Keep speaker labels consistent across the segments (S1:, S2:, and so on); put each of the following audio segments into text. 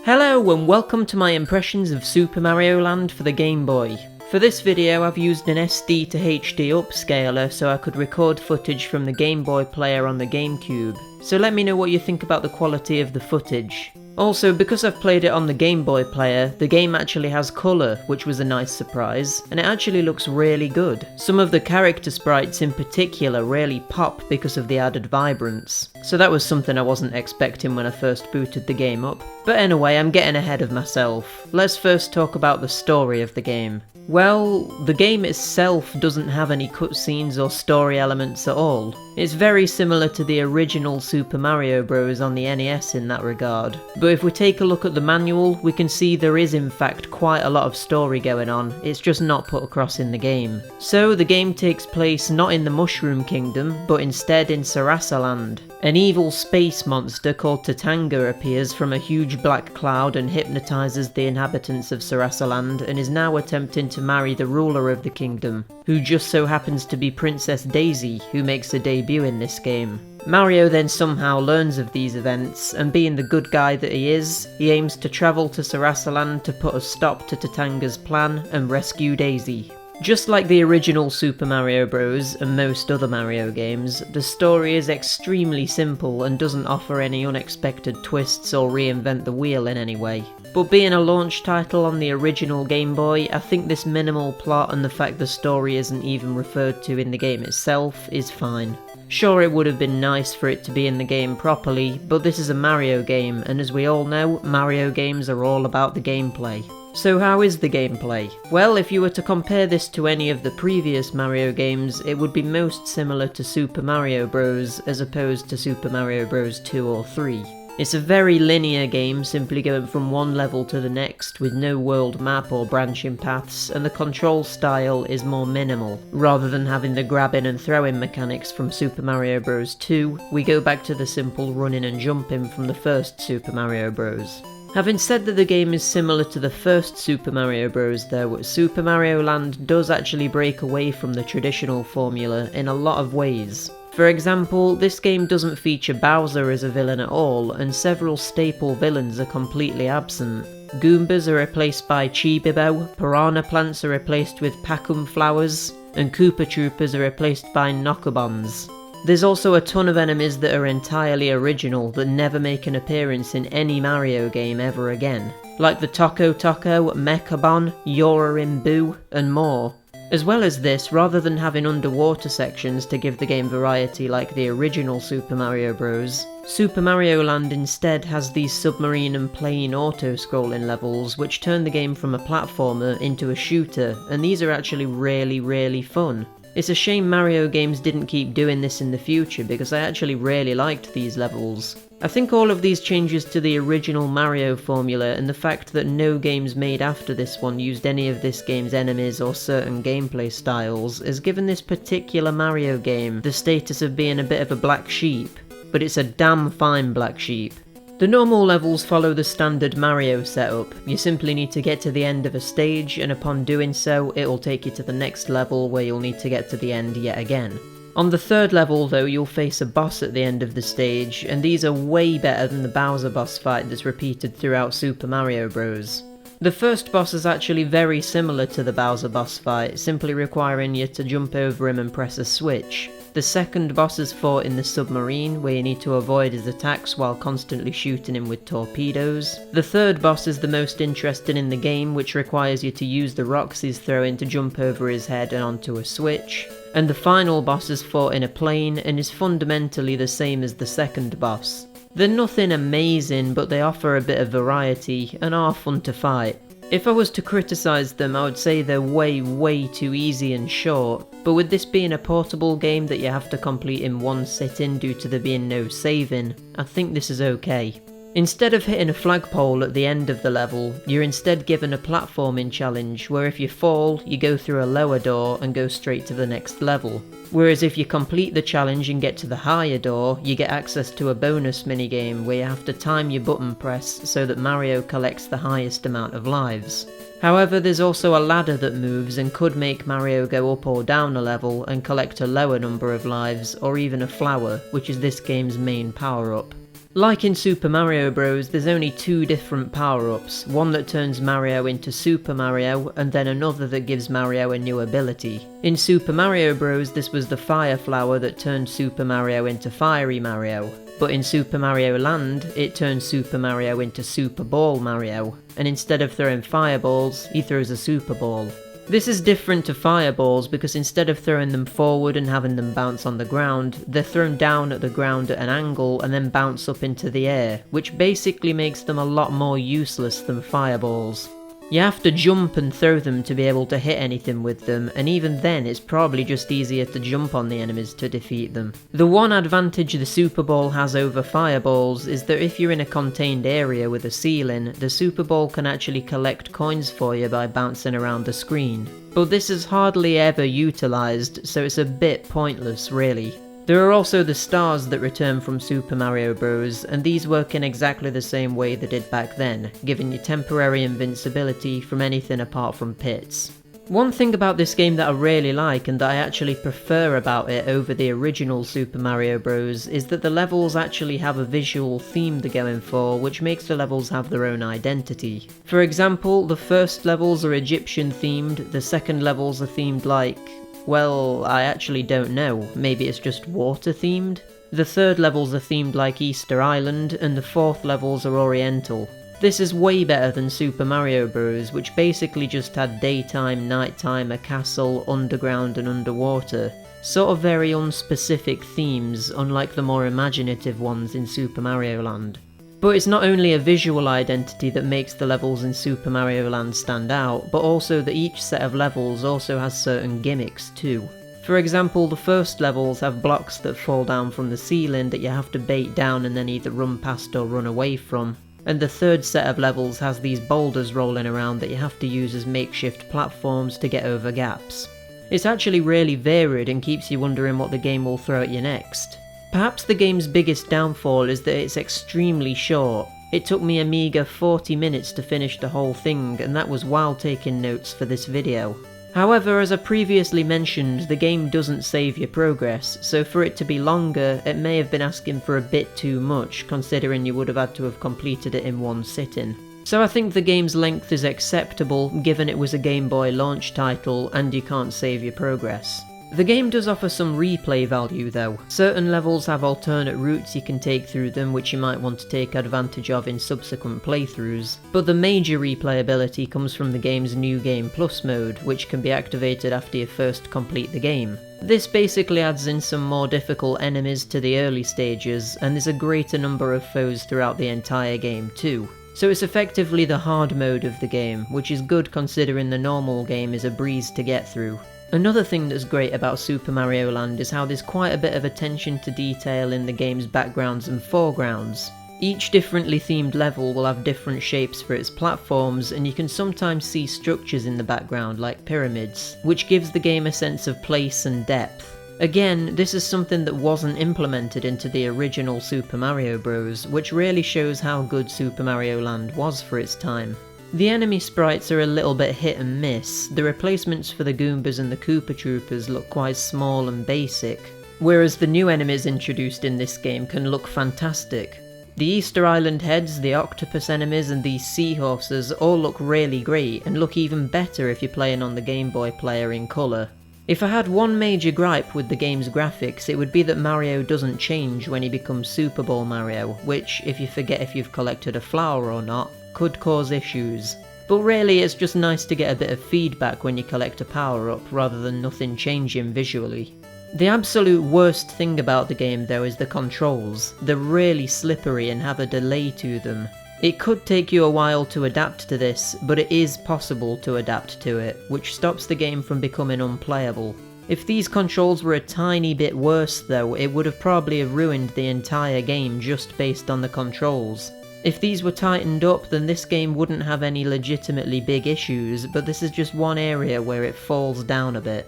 S1: Hello and welcome to my impressions of Super Mario Land for the Game Boy. For this video I've used an SD to HD upscaler so I could record footage from the Game Boy player on the GameCube. So let me know what you think about the quality of the footage. Also, because I've played it on the Game Boy player, the game actually has colour, which was a nice surprise, and it actually looks really good. Some of the character sprites in particular really pop because of the added vibrance, so that was something I wasn't expecting when I first booted the game up. But anyway, I'm getting ahead of myself. Let's first talk about the story of the game. Well, the game itself doesn't have any cutscenes or story elements at all. It's very similar to the original Super Mario Bros. On the NES in that regard. But if we take a look at the manual, we can see there is in fact quite a lot of story going on, it's just not put across in the game. So the game takes place not in the Mushroom Kingdom, but instead in Sarasaland. An evil space monster called Tatanga appears from a huge black cloud and hypnotizes the inhabitants of Sarasaland and is now attempting to marry the ruler of the kingdom, who just so happens to be Princess Daisy, who makes a debut in this game. Mario then somehow learns of these events, and being the good guy that he is, he aims to travel to Sarasaland to put a stop to Tatanga's plan and rescue Daisy. Just like the original Super Mario Bros. And most other Mario games, the story is extremely simple and doesn't offer any unexpected twists or reinvent the wheel in any way. But being a launch title on the original Game Boy, I think this minimal plot and the fact the story isn't even referred to in the game itself is fine. Sure, it would have been nice for it to be in the game properly, but this is a Mario game, and as we all know, Mario games are all about the gameplay. So how is the gameplay? Well, if you were to compare this to any of the previous Mario games, it would be most similar to Super Mario Bros. As opposed to Super Mario Bros. 2 or 3. It's a very linear game, simply going from one level to the next with no world map or branching paths, and the control style is more minimal. Rather than having the grabbing and throwing mechanics from Super Mario Bros. 2, we go back to the simple running and jumping from the first Super Mario Bros. Having said that the game is similar to the first Super Mario Bros. Though, Super Mario Land does actually break away from the traditional formula in a lot of ways. For example, this game doesn't feature Bowser as a villain at all, and several staple villains are completely absent. Goombas are replaced by Chibibo, Piranha Plants are replaced with Pacum Flowers, and Koopa Troopas are replaced by Knockabons. There's also a ton of enemies that are entirely original that never make an appearance in any Mario game ever again, like the Toko Toko, Mechabon, Yorin Boo, and more. As well as this, rather than having underwater sections to give the game variety like the original Super Mario Bros., Super Mario Land instead has these submarine and plane auto-scrolling levels which turn the game from a platformer into a shooter, and these are actually really fun. It's a shame Mario games didn't keep doing this in the future because I actually really liked these levels. I think all of these changes to the original Mario formula and the fact that no games made after this one used any of this game's enemies or certain gameplay styles has given this particular Mario game the status of being a bit of a black sheep, but it's a damn fine black sheep. The normal levels follow the standard Mario setup. You simply need to get to the end of a stage, and upon doing so, it will take you to the next level where you'll need to get to the end yet again. On the third level though, you'll face a boss at the end of the stage, and these are way better than the Bowser boss fight that's repeated throughout Super Mario Bros. The first boss is actually very similar to the Bowser boss fight, simply requiring you to jump over him and press a switch. The second boss is fought in the submarine, where you need to avoid his attacks while constantly shooting him with torpedoes. The third boss is the most interesting in the game, which requires you to use the rocks he's throwing to jump over his head and onto a switch. And the final boss is fought in a plane and is fundamentally the same as the second boss. They're nothing amazing, but they offer a bit of variety and are fun to fight. If I was to criticise them, I would say they're way too easy and short, but with this being a portable game that you have to complete in one sitting due to there being no saving, I think this is okay. Instead of hitting a flagpole at the end of the level, you're instead given a platforming challenge where if you fall, you go through a lower door and go straight to the next level. Whereas if you complete the challenge and get to the higher door, you get access to a bonus minigame where you have to time your button press so that Mario collects the highest amount of lives. However, there's also a ladder that moves and could make Mario go up or down a level and collect a lower number of lives, or even a flower, which is this game's main power-up. Like in Super Mario Bros, there's only two different power-ups, one that turns Mario into Super Mario, and then another that gives Mario a new ability. In Super Mario Bros, this was the Fire Flower that turned Super Mario into Fiery Mario, but in Super Mario Land, it turns Super Mario into Super Ball Mario, and instead of throwing fireballs, he throws a Super Ball. This is different to fireballs because instead of throwing them forward and having them bounce on the ground, they're thrown down at the ground at an angle and then bounce up into the air, which basically makes them a lot more useless than fireballs. You have to jump and throw them to be able to hit anything with them, and even then it's probably just easier to jump on the enemies to defeat them. The one advantage the Super Ball has over fireballs is that if you're in a contained area with a ceiling, the Super Ball can actually collect coins for you by bouncing around the screen. But this is hardly ever utilised, so it's a bit pointless really. There are also the stars that return from Super Mario Bros, and these work in exactly the same way they did back then, giving you temporary invincibility from anything apart from pits. One thing about this game that I really like and that I actually prefer about it over the original Super Mario Bros is that the levels actually have a visual theme they're going for, which makes the levels have their own identity. For example, the first levels are Egyptian themed, the second levels are themed like... well, I actually don't know, maybe it's just water themed? The third levels are themed like Easter Island, and the fourth levels are Oriental. This is way better than Super Mario Bros, which basically just had daytime, nighttime, a castle, underground and underwater. Sort of very unspecific themes, unlike the more imaginative ones in Super Mario Land. But it's not only a visual identity that makes the levels in Super Mario Land stand out, but also that each set of levels also has certain gimmicks too. For example, the first levels have blocks that fall down from the ceiling that you have to bait down and then either run past or run away from. And the third set of levels has these boulders rolling around that you have to use as makeshift platforms to get over gaps. It's actually really varied and keeps you wondering what the game will throw at you next. Perhaps the game's biggest downfall is that it's extremely short. It took me a meagre 40 minutes to finish the whole thing, and that was while taking notes for this video. However, as I previously mentioned, the game doesn't save your progress, so for it to be longer, it may have been asking for a bit too much, considering you would have had to have completed it in one sitting. So I think the game's length is acceptable, given it was a Game Boy launch title and you can't save your progress. The game does offer some replay value though. Certain levels have alternate routes you can take through them which you might want to take advantage of in subsequent playthroughs, but the major replayability comes from the game's New Game Plus mode, which can be activated after you first complete the game. This basically adds in some more difficult enemies to the early stages, and there's a greater number of foes throughout the entire game too. So it's effectively the hard mode of the game, which is good considering the normal game is a breeze to get through. Another thing that's great about Super Mario Land is how there's quite a bit of attention to detail in the game's backgrounds and foregrounds. Each differently themed level will have different shapes for its platforms, and you can sometimes see structures in the background like pyramids, which gives the game a sense of place and depth. Again, this is something that wasn't implemented into the original Super Mario Bros, which really shows how good Super Mario Land was for its time. The enemy sprites are a little bit hit and miss. The replacements for the Goombas and the Koopa Troopers look quite small and basic, whereas the new enemies introduced in this game can look fantastic. The Easter Island heads, the octopus enemies and these seahorses all look really great and look even better if you're playing on the Game Boy player in colour. If I had one major gripe with the game's graphics, it would be that Mario doesn't change when he becomes Super Ball Mario, which, if you forget if you've collected a flower or not, could cause issues. But really it's just nice to get a bit of feedback when you collect a power-up rather than nothing changing visually. The absolute worst thing about the game though is the controls. They're really slippery and have a delay to them. It could take you a while to adapt to this, but it is possible to adapt to it, which stops the game from becoming unplayable. If these controls were a tiny bit worse though, it would have probably ruined the entire game just based on the controls. If these were tightened up, then this game wouldn't have any legitimately big issues, but this is just one area where it falls down a bit.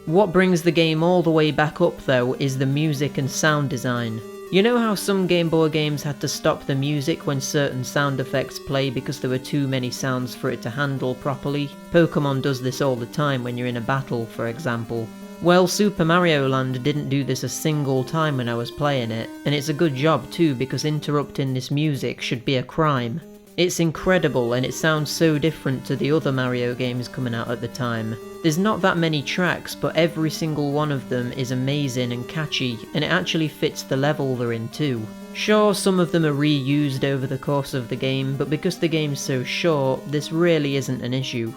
S1: What brings the game all the way back up though is the music and sound design. You know how some Game Boy games had to stop the music when certain sound effects play because there were too many sounds for it to handle properly? Pokemon does this all the time when you're in a battle, for example. Well, Super Mario Land didn't do this a single time when I was playing it, and it's a good job too because interrupting this music should be a crime. It's incredible and it sounds so different to the other Mario games coming out at the time. There's not that many tracks, but every single one of them is amazing and catchy, and it actually fits the level they're in too. Sure, some of them are reused over the course of the game, but because the game's so short, this really isn't an issue.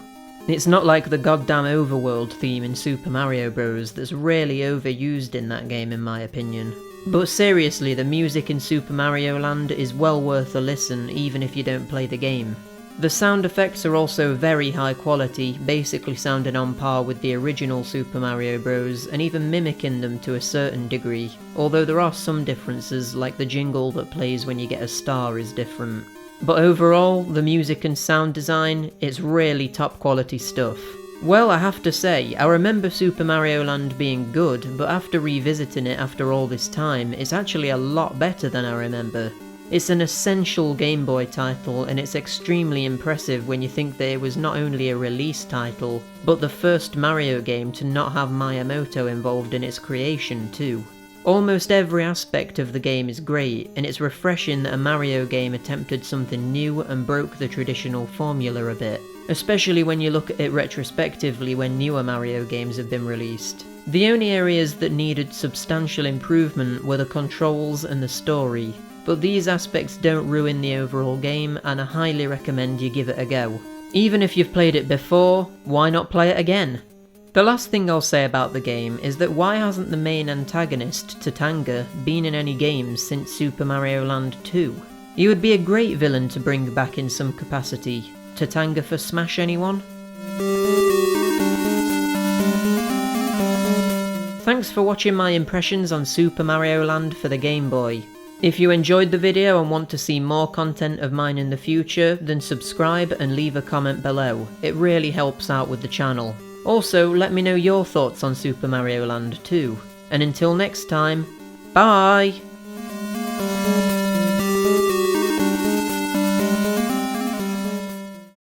S1: It's not like the goddamn overworld theme in Super Mario Bros. That's really overused in that game in my opinion. But seriously, the music in Super Mario Land is well worth a listen even if you don't play the game. The sound effects are also very high quality, basically sounding on par with the original Super Mario Bros. And even mimicking them to a certain degree, although there are some differences, like the jingle that plays when you get a star is different. But overall, the music and sound design, it's really top quality stuff. Well, I have to say, I remember Super Mario Land being good, but after revisiting it after all this time, it's actually a lot better than I remember. It's an essential Game Boy title, and it's extremely impressive when you think that it was not only a release title, but the first Mario game to not have Miyamoto involved in its creation too. Almost every aspect of the game is great, and it's refreshing that a Mario game attempted something new and broke the traditional formula a bit, especially when you look at it retrospectively when newer Mario games have been released. The only areas that needed substantial improvement were the controls and the story, but these aspects don't ruin the overall game, and I highly recommend you give it a go. Even if you've played it before, why not play it again? The last thing I'll say about the game is that why hasn't the main antagonist, Tatanga, been in any games since Super Mario Land 2? He would be a great villain to bring back in some capacity. Tatanga for Smash, anyone? Thanks for watching my impressions on Super Mario Land for the Game Boy. If you enjoyed the video and want to see more content of mine in the future, then subscribe and leave a comment below. It really helps out with the channel. Also, let me know your thoughts on Super Mario Land 2. And until next time, bye!